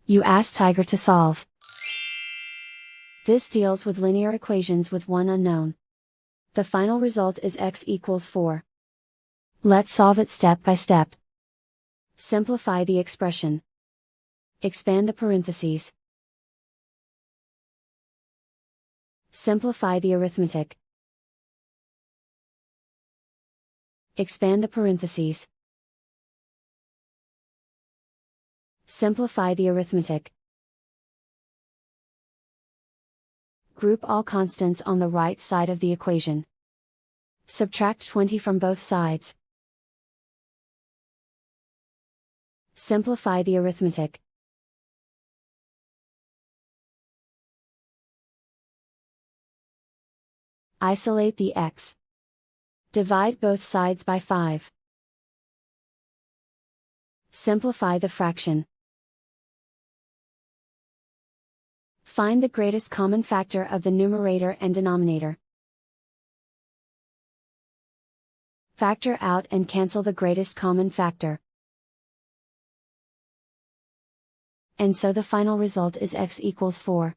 You ask Tiger to solve. This deals with linear equations with one unknown. The final result is x equals 4. Let's solve it step by step. Simplify the expression. Expand the parentheses. Simplify the arithmetic. Expand the parentheses. Simplify the arithmetic. Group all constants on the right side of the equation. Subtract 20 from both sides. Simplify the arithmetic. Isolate the x. Divide both sides by 5. Simplify the fraction. Find the greatest common factor of the numerator and denominator. Factor out and cancel the greatest common factor. And so the final result is x equals 4.